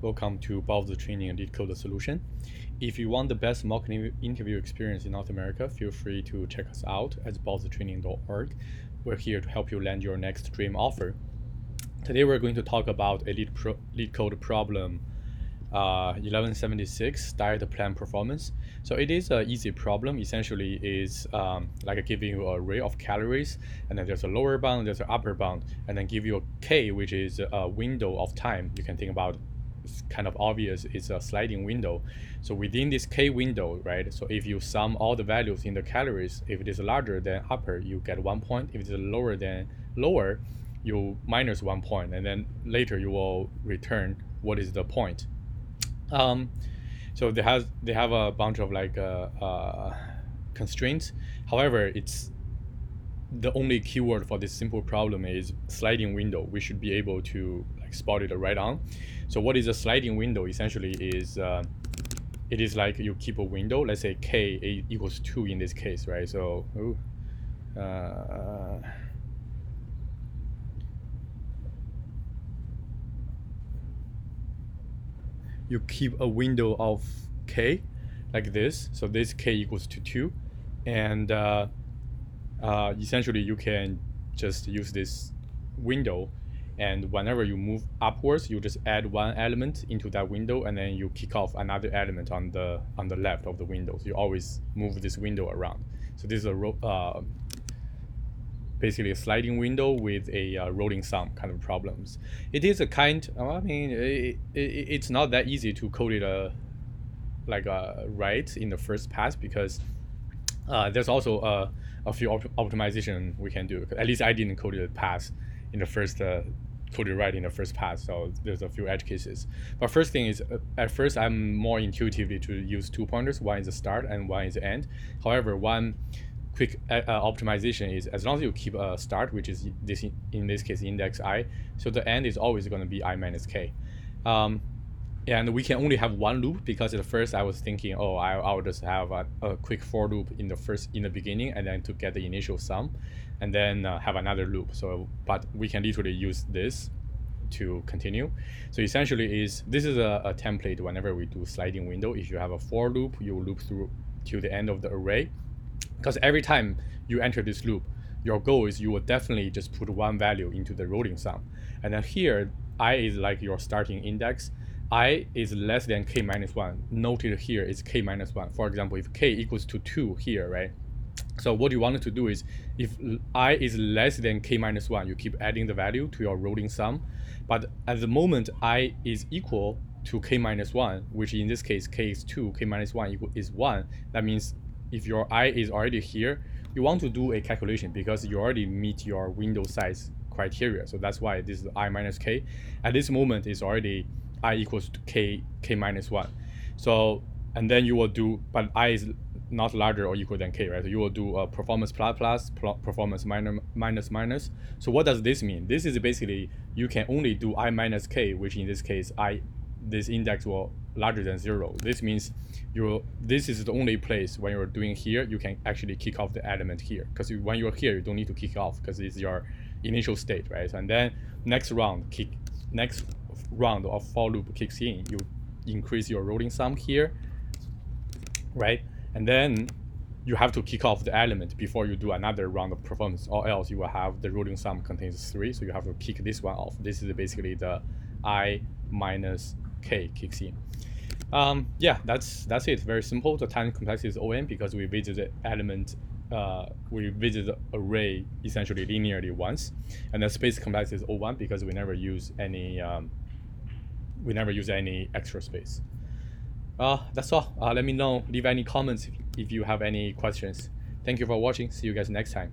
welcome to Baozi Training and Leetcode solution. If you want the best mock interview experience in North America, feel free to check us out at baozitraining.org. We're here to help you land your next dream offer. Today we're going to talk about a Leetcode problem 1176, diet plan performance. So it is an easy problem. Essentially is like giving you an array of calories, and then there's a lower bound, there's an upper bound, and then give you a k, which is a window of time. You can think about, it's kind of obvious, it's a sliding window. So within this k window, right, so if you sum all the values in the calories, if it is larger than upper, you get 1 point. If it is lower than lower, you minus 1 point, and then later you will return what is the point. So they have a bunch of constraints. However, it's the only keyword for this simple problem is sliding window. We should be able to spot it right on. So what is a sliding window? Essentially is it is like you keep a window. Let's say k equals 2 in this case, right? So you keep a window of k like this. So this k equals to 2, and essentially you can just use this window, and whenever you move upwards, you just add one element into that window, and then you kick off another element on the left of the window. So you always move this window around. So this is a basically a sliding window with a rolling sum kind of problems. It is a kind, it's not that easy to code it right in the first pass, because there's also a few optimization we can do. At least I didn't code it pass in the first code it right in the first pass, so there's a few edge cases. But first thing is, at first I'm more intuitively to use 2 pointers. One is the start and one is the end. However, one quick optimization is, as long as you keep a start, which is this in this case index I, so the end is always going to be I minus k. And we can only have one loop, because at first I was thinking, oh, I'll just have a quick for loop in the beginning, and then to get the initial sum, and then have another loop. So, but we can literally use this to continue. So essentially this is a template. Whenever we do sliding window, if you have a for loop, you loop through to the end of the array, because every time you enter this loop, your goal is you will definitely just put one value into the rolling sum. And then here, I is like your starting index. I is less than k minus 1. Noted here is k minus 1. For example, if k equals to 2 here, right? So what you wanted to do is, if I is less than k minus 1, you keep adding the value to your rolling sum. But at the moment I is equal to k minus 1, which in this case k is 2, k minus 1 is 1, that means if your I is already here, you want to do a calculation, because you already meet your window size criteria. So that's why this is I minus k. At this moment is already I equals to k minus 1. So, and then you will do, but I is not larger or equal than k, right? So you will do a performance plus, performance minus. So what does this mean? This is basically, you can only do I minus k, which in this case, this index will larger than 0. This means this is the only place when you're doing here, you can actually kick off the element here. Because when you're here, you don't need to kick off, because it's your initial state, right? And then next round of for loop kicks in, you increase your rolling sum here, right? And then you have to kick off the element before you do another round of performance, or else you will have the rolling sum contains 3, so you have to kick this one off. This is basically the I minus k kicks in. Yeah, that's it. Very simple. The time complexity is O(n), because we visit the element, we visit the array essentially linearly once, and the space complexity is O(1), because we never use any extra space. That's all. Let me know. Leave any comments if you have any questions. Thank you for watching. See you guys next time.